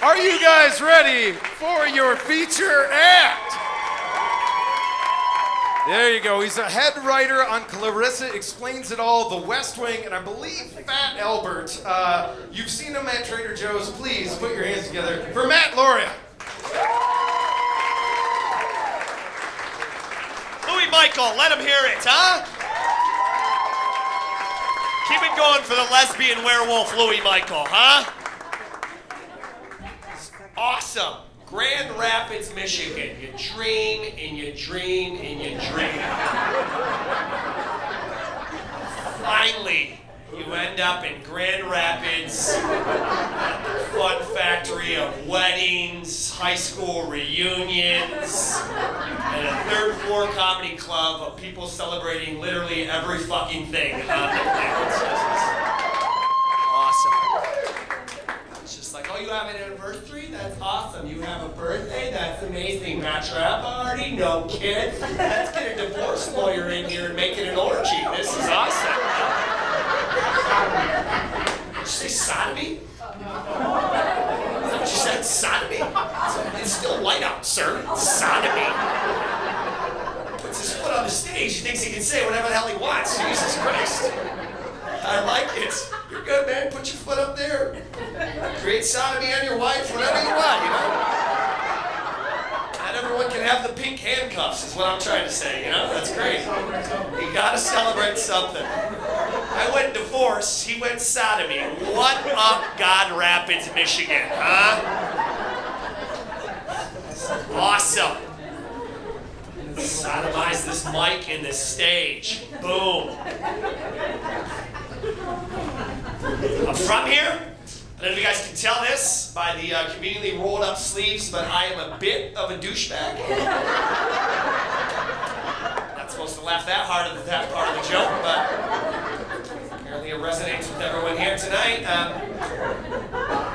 Are you guys ready for your feature act? There you go. He's a head writer on Clarissa Explains It All, The West Wing, and I believe Fat Albert. You've seen him at Trader Joe's. Please put your hands together for Matt Lauria. Louis Michael, let him hear it, huh? Keep it going for the lesbian werewolf Louis Michael, huh? Awesome. Grand Rapids, Michigan. You dream and you dream and you dream. Finally, you end up in Grand Rapids, at the fun factory of weddings, high school reunions, and a third floor comedy club of people celebrating literally every fucking thing on the planet. Awesome. It's just like, oh, you have an anniversary? That's awesome. You have a birthday? That's amazing. Bachelorette party? No kids? Let's get a divorce lawyer in here and make it an orgy. This is awesome. Did you say sodomy? Is that what you said? Sodomy? It's still light out, sir. Sodomy. Puts his foot on the stage. He thinks he can say whatever the hell he wants. Jesus Christ. I like it. You're good, man. Put your foot up there. Create sodomy on your wife, whatever you want, you know? Not everyone can have the pink handcuffs, is what I'm trying to say, you know? That's great. You gotta celebrate something. I went divorce, he went sodomy. What up, God Rapids, Michigan, huh? Awesome. Sodomize this mic and this stage. Boom. I'm from here. I don't know if you guys can tell this by the conveniently rolled up sleeves, but I am a bit of a douchebag. Not supposed to laugh that hard at that part of the joke, but apparently it resonates with everyone here tonight.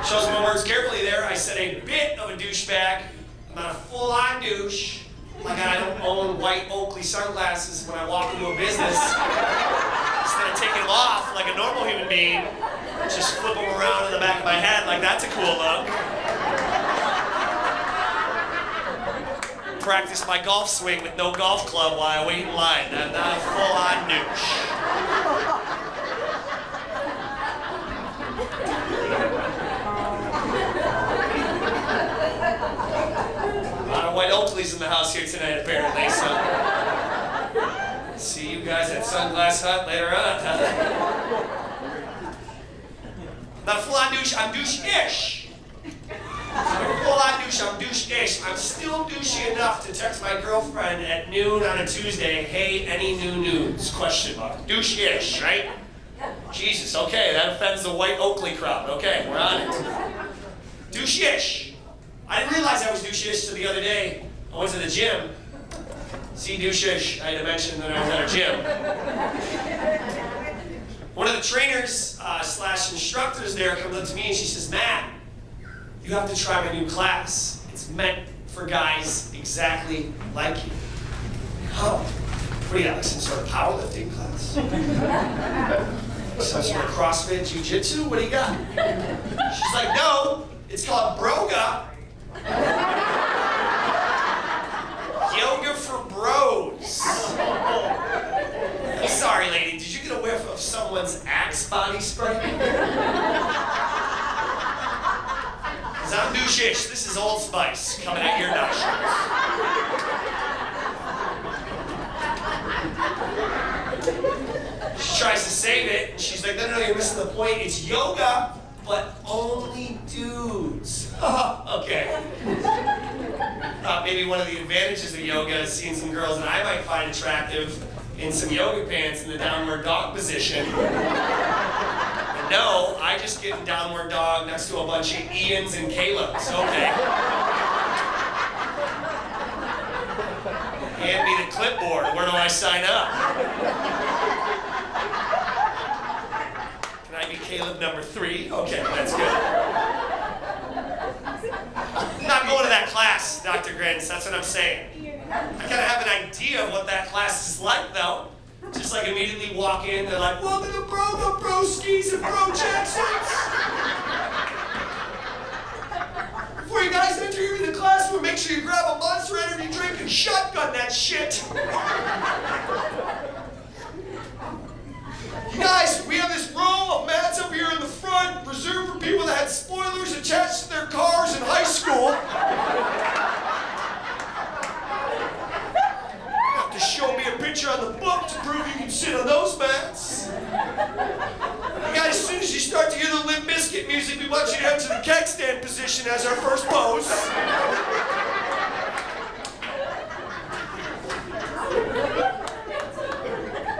Chose my words carefully there. I said a bit of a douchebag. I'm not a full-on douche. Like I don't own white Oakley sunglasses when I walk into a business. Instead of taking them off like a normal human being, just flip them around in the back of my head like that's a cool look. Practice my golf swing with no golf club while I wait in line. I'm not a full-on douche. A lot of white Oakleys in the house here tonight, apparently, so. See you guys at Sunglass Hut later on, huh? Not a full-on douche, I'm douche-ish. I'm a full-on douche, I'm douche-ish. I'm still douchey enough to text my girlfriend at noon on a Tuesday, hey, any new nudes? Question mark. Douche-ish, right? Jesus, okay, that offends the white Oakley crowd. Okay, we're on it. Douche-ish. I didn't realize I was douche-ish till the other day. I went to the gym. See, douche-ish, I had to mention that I was at a gym. One of the trainers slash instructors there comes up to me and she says, Matt, you have to try my new class. It's meant for guys exactly like you. Oh, what do you got, like some sort of powerlifting class? Some sort of CrossFit Jiu-Jitsu? What do you got? She's like, no, it's called Broga. Yoga for bros. I'm sorry, lady, did you get a whiff of someone's Axe body spray? Because I'm douche-ish. This is Old Spice coming at your nostrils. She tries to save it, and she's like, no, you're missing the point. It's yoga, but only dudes. Okay. Maybe one of the advantages of yoga is seeing some girls that I might find attractive in some yoga pants in the downward dog position. And no, I just get in downward dog next to a bunch of Ians and Calebs. Okay. Hand me the clipboard. Where do I sign up? Can I be Caleb number 3? Okay, that's good. I'm not going to that class, Dr. Grin, that's what I'm saying. I kind of have an idea of what that class is like, though. Just like immediately walk in, they're like, welcome to Broskis and Bro Jacksons. shotgun that shit. You guys, we have this row of mats up here in the front, reserved for people that had spoilers attached to their cars in high school. You have to show me a picture on the book to prove you can sit on those mats. You guys, as soon as you start to hear the Limp Bizkit music, we want you to enter the keg stand position as our first pose.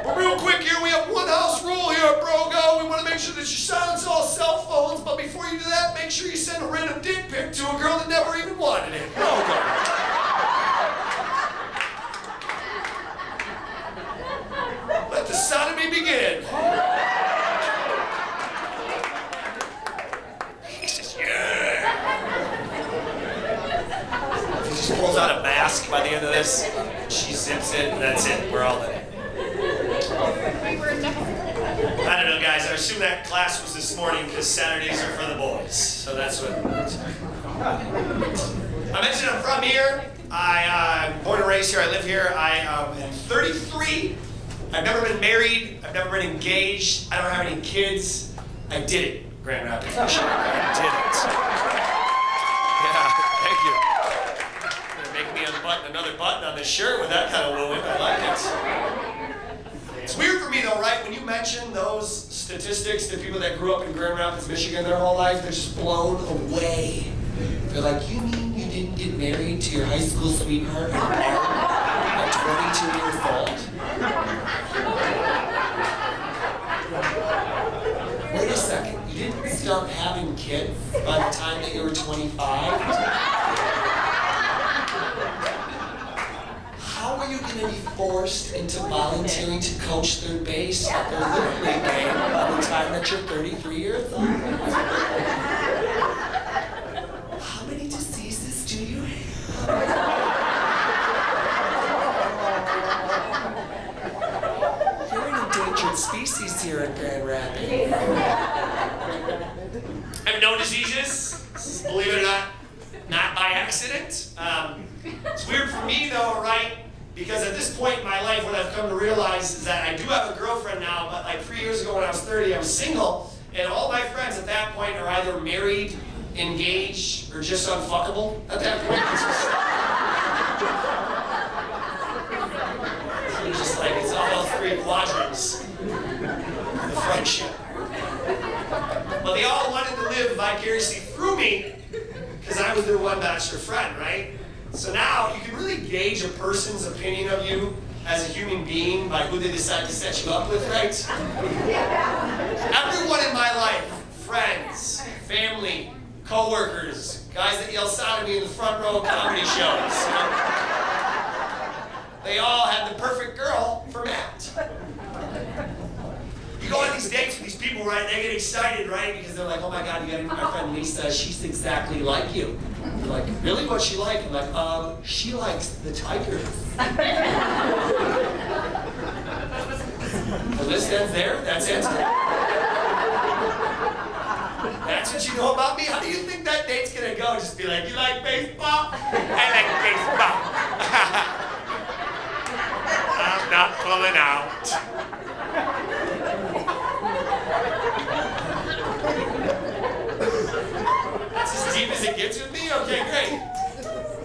But real quick here, we have one house rule here at Brogo. We want to make sure that you silence all cell phones, but before you do that, make sure you send a random dick pic to a girl that never even wanted it. Brogo. Let the sodomy begin. He says, yeah. He just pulls out a mask by the end of this. She zips it, and that's it. We're all in it. I don't know, guys. I assume that class was this morning because Saturdays are for the boys. So that's what. I mentioned I'm from here. I'm born and raised here. I live here. I am 33. I've never been married. I've never been engaged. I don't have any kids. I did it, Grand Rapids, Michigan. I did it. Yeah, thank you. Gonna make me unbutton another button on this shirt with that kind of woo-woo. I like it. It's weird for me though, right? When you mention those statistics to people that grew up in Grand Rapids, Michigan their whole life, they're just blown away. They're like, you mean you didn't get married to your high school sweetheart at 22 years old? Wait a second, you didn't start having kids by the time that you were 25? How are you going to be forced into volunteering to coach third base at their Little League game by the time that you're 33 years old? How many diseases do you have? You're an endangered species here in Grand Rapids. I have no diseases, believe it or not by accident. It's weird for me though, right? Because at this point in my life, what I've come to realize is that I do have a girlfriend now, but like 3 years ago when I was 30, I was single, and all my friends at that point are either married, engaged, or just unfuckable at that point. It's just like, it's all those three quadrants of friendship. But they all wanted to live vicariously through me, because I was their one bachelor friend, right? So now you can really gauge a person's opinion of you as a human being by who they decide to set you up with, right? Everyone in my life, friends, family, co-workers, guys that yell sodomy in the front row of comedy shows, you know? They all had the perfect girl for Matt. You go on these dates with these people, right? They get excited, right? Because they're like, oh my God, you gotta meet my friend Lisa. She's exactly like you. They're like, really? What's she like? I'm like, she likes the tigers. The list ends there. That's it. That's what you know about me? How do you think that date's gonna go? Just be like, you like baseball? I like baseball. I'm not pulling out. That's as deep as it gets with me? Okay, great.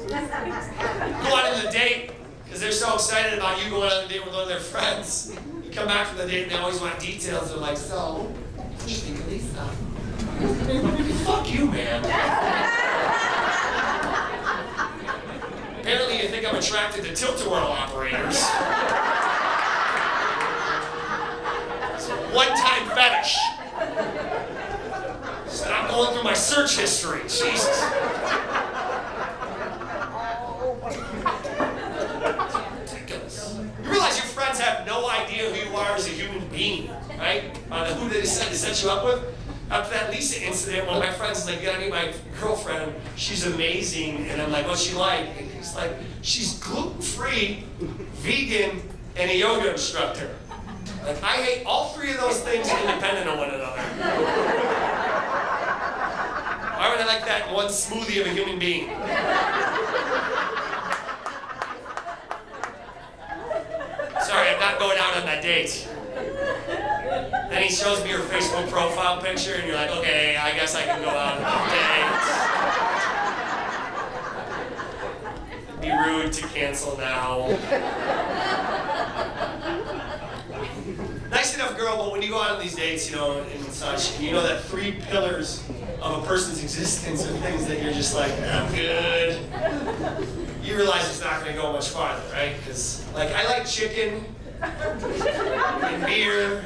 Go on to the date, because they're so excited about you going on a date with one of their friends. You come back from the date and they always want details. They're like, so, what do you think of Lisa? Fuck you, man. Apparently you think I'm attracted to tilt-a-whirl operators. It's a one-time fetish. Stop going through my search history, Jesus. Ridiculous. You realize your friends have no idea who you are as a human being, right? Who they decide to set you up with? After that Lisa incident, one of my friends was like, you gotta meet my girlfriend. She's amazing. And I'm like, what's she like? And he's like, she's gluten-free, vegan, and a yoga instructor. Like, I hate all three of those things independent of one another. Why would I like that one smoothie of a human being? on that date. Then he shows me your Facebook profile picture, and you're like, okay, I guess I can go out on a date. Be rude to cancel now. Nice enough girl, but when you go out on these dates, you know, and such, and you know that 3 pillars of a person's existence are things that you're just like, I'm good. You realize it's not going to go much farther, right? Because, like, I like chicken, and beer,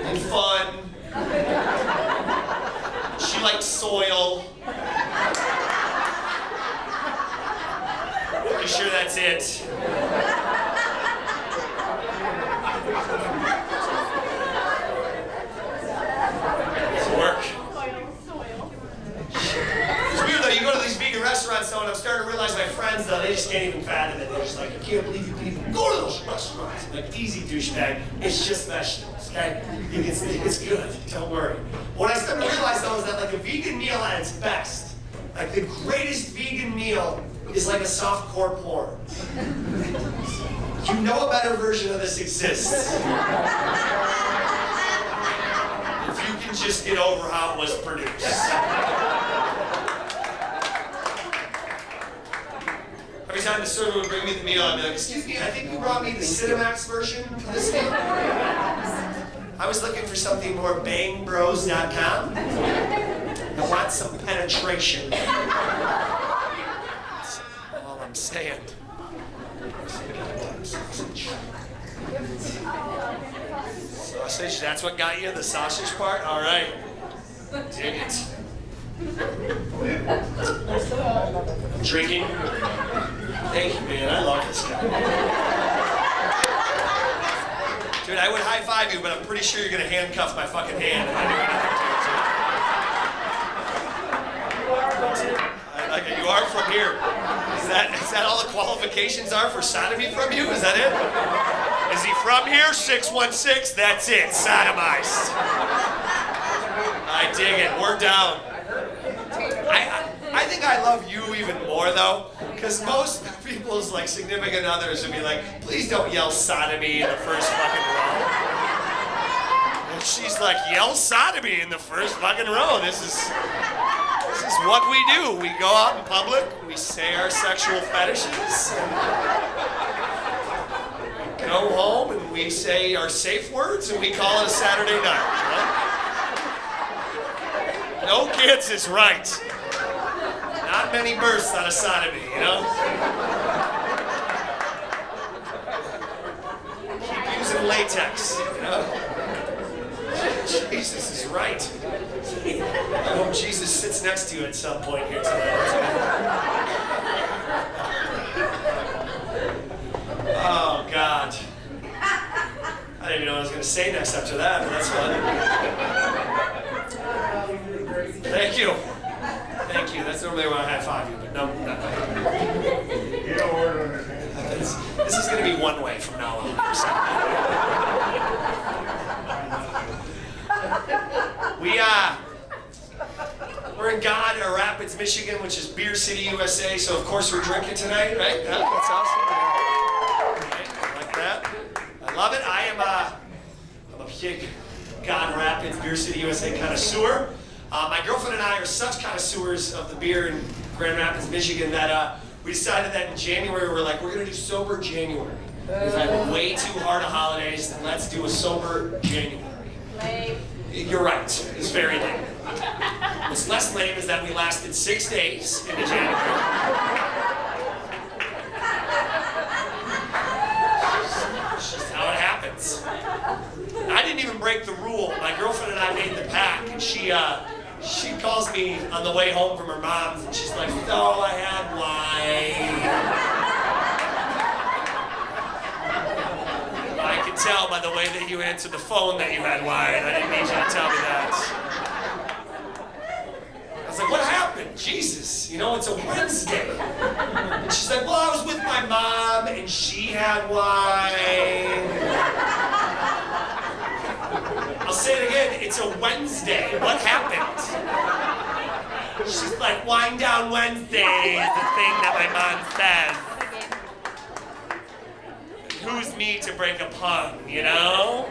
and fun. She likes soil. Pretty sure that's it. Restaurants, though, and I'm starting to realize my friends, though, they just can't even fathom it. They're just like, I can't believe you can even go to those restaurants. I'm like, easy, douchebag. It's just vegetables, okay? It's good. Don't worry. What I started to realize, though, is that like a vegan meal at its best, like the greatest vegan meal is like a softcore porn. You know a better version of this exists. If you can just get over how it was produced. Every time the server would bring me the meal, I'd be like, excuse me, I think you brought me the Cinemax version of this meal. I was looking for something more bangbros.com. I want some penetration. That's all I'm saying. Sausage, that's what got you, the sausage part? All right. Dig it. Drinking. Thank you, man. I love this guy. Dude, I would high-five you, but I'm pretty sure you're going to handcuff my fucking hand if I do anything to it. Like, you are from here. Is that all the qualifications are for sodomy from you? Is that it? Is he from here? 616, that's it. Sodomized. I dig it. We're down. I think I love you even more, though, because most people's like significant others would be like, please don't yell sodomy in the first fucking row. And she's like, yell sodomy in the first fucking row. This is what we do. We go out in public, we say our sexual fetishes, we go home and we say our safe words, and we call it a Saturday night. You know? No kids is right. Not many births out of sodomy, you know? Keep using latex, you know? Jesus is right. I hope Jesus sits next to you at some point here tonight. Oh, God. I didn't even know what I was going to say next after that, but that's fun. Thank you. Thank you. That's normally why I high-five you, but no. This is going to be one way from now on. We're in Rapids, Michigan, which is Beer City, USA. So of course we're drinking tonight, right? Yeah, that's awesome. Okay, I like that. I love it. I'm a big Rapids, Beer City, USA connoisseur. My girlfriend and I are such connoisseurs of the beer in Grand Rapids, Michigan, that we decided that in January we're going to do sober January. We've had way too hard of holidays, then let's do a sober January. Lame. You're right, it's very lame. What's less lame is that we lasted 6 days into January. It's just how it happens. I didn't even break the rule. My girlfriend and I made the pact, and she calls me on the way home from her mom's, and she's like, "No, I had wine." I can tell by the way that you answered the phone that you had wine. I didn't need you to tell me that. I was like, "What happened? Jesus, it's a Wednesday." And she's like, "Well, I was with my mom, and she had wine." I'll say it again, it's a Wednesday. What happened? She's like, "Wind down Wednesday is the thing that my mom says." who's me to break a pun, you know?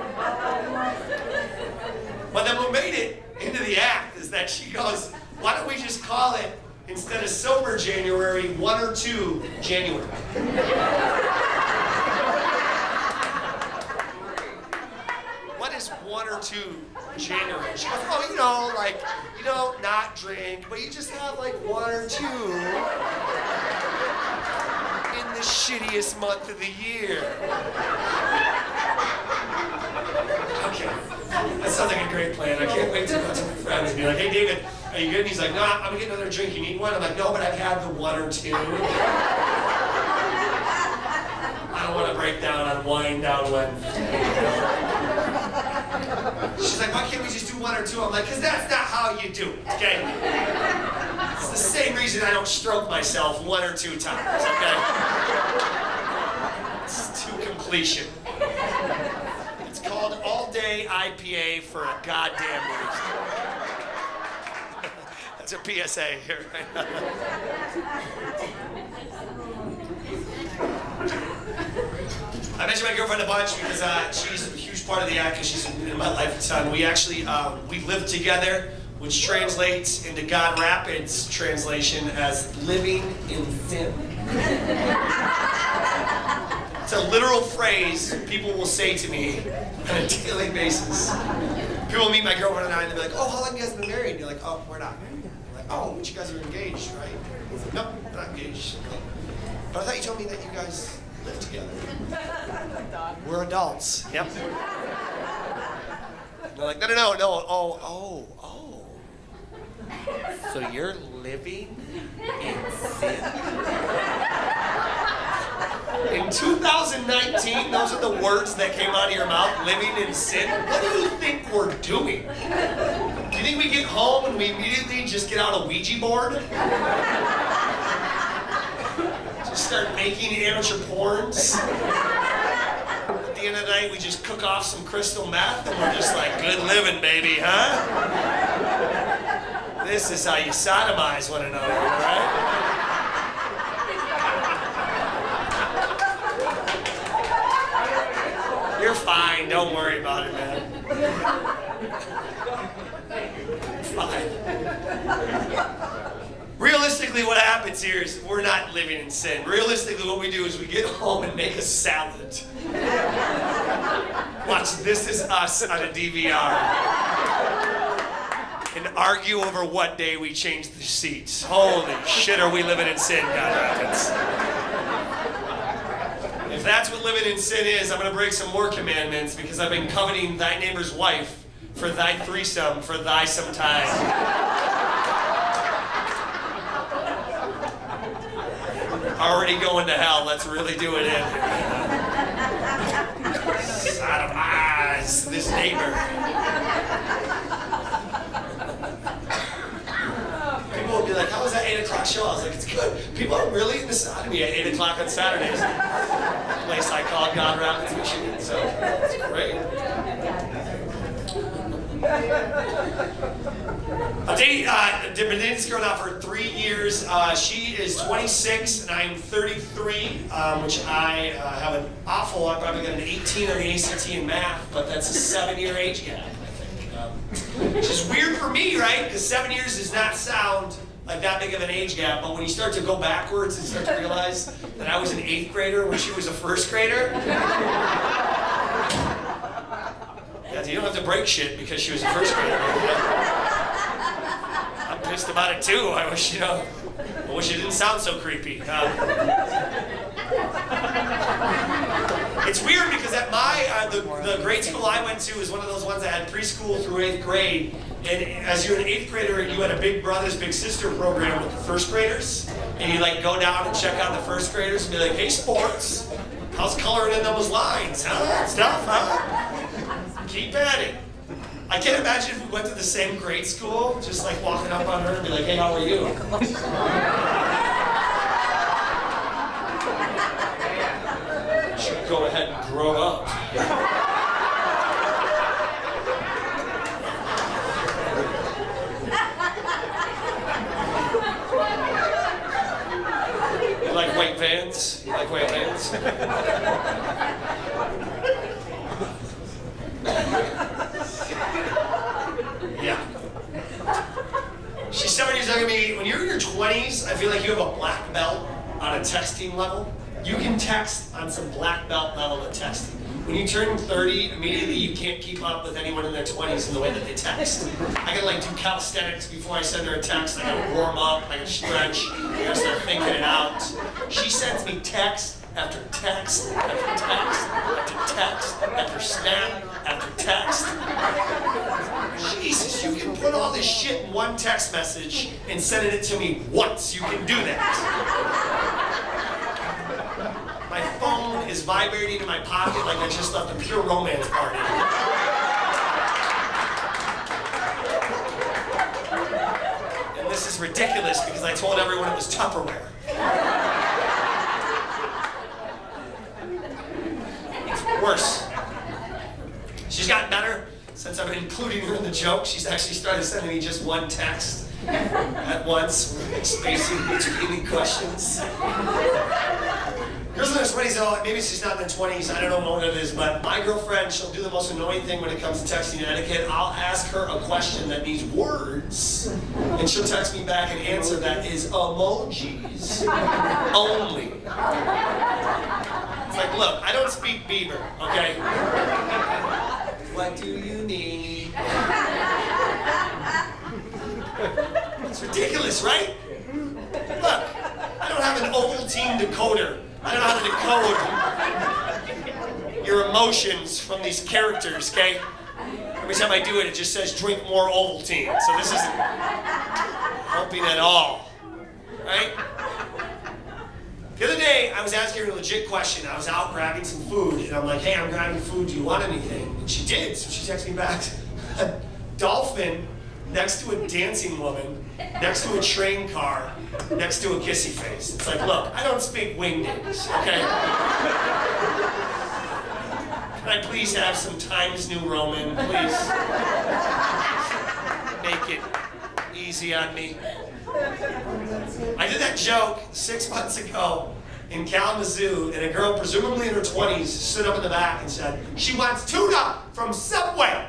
But then what made it into the act is that she goes, why don't we just call it, instead of Sober January, 1 or 2 January? What is 1 or 2 January? She goes, oh, you know, like, you don't not drink, but you just have like 1 or 2 in the shittiest month of the year. Okay, that sounds like a great plan. I can't wait to go to my friends and be like, hey, David, are you good? And he's like, no, I'm gonna get another drink. You need one? I'm like, no, but I've had the 1 or 2. I don't want to break down on wine down Wednesday. She's like, why can't we just do 1 or 2? I'm like, because that's not how you do it, okay? It's the same reason I don't stroke myself 1 or 2 times, okay? It's to completion. It's called All Day IPA for a goddamn reason. That's a PSA here right now. I mentioned my girlfriend a bunch because she's a huge part of the act because she's in my life a ton. We actually, we live together, which translates into God Rapids translation as living in sin. It's a literal phrase people will say to me on a daily basis. People will meet my girlfriend and I and they'll be like, oh, how long have you guys been married? And you're like, oh, we're not married. I'm like, oh, but you guys are engaged, right? Nope, we're not engaged. But I thought you told me that you guys live together. We're adults. Yep. And they're like, no, oh. So you're living in sin? In 2019, those are the words that came out of your mouth, living in sin? What do you think we're doing? Do you think we get home and we immediately just get out a Ouija board? Start making amateur porns. At the end of the night, we just cook off some crystal meth and we're just like, good living, baby, huh? This is how you sodomize one another, right? You're fine, don't worry about it, man. Fine. Realistically, what happens here is we're not living in sin. Realistically, what we do is we get home and make a salad. Watch This Is Us on a DVR. And argue over what day we changed the seats. Holy shit, are we living in sin, God Rapids. If that's what living in sin is, I'm going to break some more commandments because I've been coveting thy neighbor's wife for thy threesome for thy some time. Already going to hell, let's really do it in. Sodomize this neighbor. People will be like, how was that 8 o'clock show? I was like, it's good. People are really into sodomy at 8 o'clock on Saturdays. A place I call God Rapids, Michigan, so it's great. I've been dating this girl now for 3 years. She is 26 and I'm 33, which I have an awful, I probably got an 18 on the ACT in math, but that's a 7-year age gap, I think. Which is weird for me, right? Because 7 years does not sound like that big of an age gap, but when you start to go backwards and start to realize that I was an 8th grader when she was a 1st grader, yeah, you don't have to break shit because she was a 1st grader. I'm pissed about it too. I wish, I wish it didn't sound so creepy. It's weird because at the grade school I went to is one of those ones that had preschool through 8th grade. And as you're an 8th grader, you had a big brothers, big sister program with the 1st graders. And you like go down and check out the 1st graders and be like, hey sports, how's coloring in those lines? Huh? Stuff, huh? Keep at it. I can't imagine if we went to the same grade school, just like walking up on her and be like, hey, how are you? Should go ahead and grow up. You like white vans? You like white vans? She's 7 years younger than me. When you're in your 20s, I feel like you have a black belt on a texting level. You can text on some black belt level of texting. When you turn 30, immediately you can't keep up with anyone in their 20s in the way that they text. I gotta like do calisthenics before I send her a text. I gotta warm up, I gotta stretch, I gotta start thinking it out. She sends me text after text after text after text after snap after text. Jesus, you can put all this shit in one text message and send it to me once. You can do that. My phone is vibrating in my pocket like I just left a pure romance party. And this is ridiculous because I told everyone it was Tupperware. It's worse. She's gotten better since I've been including her in the joke. She's actually started sending me just one text at once, spacing between questions. Girls in their 20s, though, maybe she's not in the 20s, I don't know what it is, but my girlfriend, she'll do the most annoying thing when it comes to texting etiquette. I'll ask her a question that needs words, and she'll text me back an answer that is emojis only. It's like, look, I don't speak Bieber, okay? What do you need? It's ridiculous, right? Look, I don't have an Ovaltine decoder. I don't know how to decode your emotions from these characters, okay? Every time I do it, it just says drink more Ovaltine. So this isn't helping at all, right? The other day, I was asking her a legit question. I was out grabbing some food, and I'm like, hey, I'm grabbing food. Do you want anything? And she did, so she texted me back. A dolphin next to a dancing woman, next to a train car, next to a kissy face. It's like, look, I don't speak wingdings, okay? Can I please have some Times New Roman, please? Make it easy on me. I did that joke 6 months ago in Kalamazoo, and a girl, presumably in her 20s, stood up in the back and said, she wants tuna from Subway.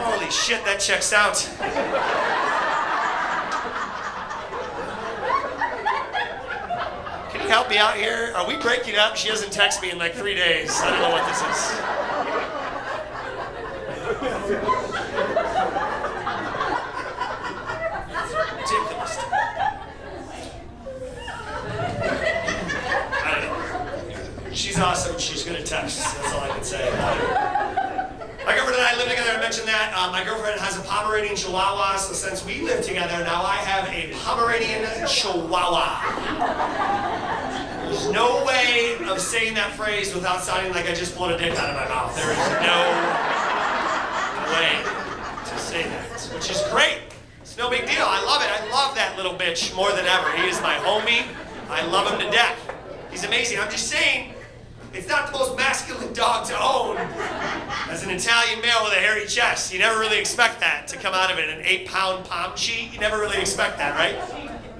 Holy shit, that checks out. Can you help me out here? Are we breaking up? She hasn't texted me in like 3 days. I don't know what this is. Ridiculous. I don't know. She's awesome. She's good at text. That's all I can say about her. My girlfriend and I live together. I mentioned that. My girlfriend has a Pomeranian Chihuahua, so since we live together, now I have a Pomeranian Chihuahua. There's no way of saying that phrase without sounding like I just pulled a dick out of my mouth. There is no way to say that, which is great. It's no big deal. I love it. I love that little bitch more than ever. He is my homie. I love him to death. He's amazing. I'm just saying, it's not the most masculine dog to own as an Italian male with a hairy chest. You never really expect that to come out of it. An 8-pound palm cheat, you never really expect that, right?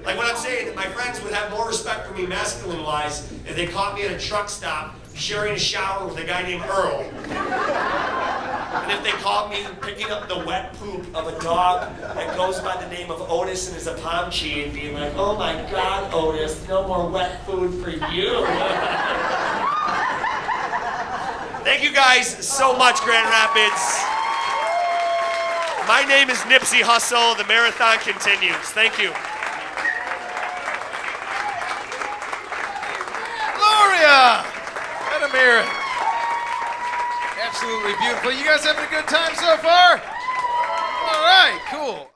Like what I'm saying, that my friends would have more respect for me masculine-wise if they caught me at a truck stop sharing a shower with a guy named Earl. And if they caught me picking up the wet poop of a dog that goes by the name of Otis and is a Pomchi and being like, oh my God, Otis, no more wet food for you. Thank you guys so much, Grand Rapids. My name is Nipsey Hussle. The marathon continues. Thank you. Lauria and Amira. Absolutely beautiful. You guys having a good time so far? All right, cool.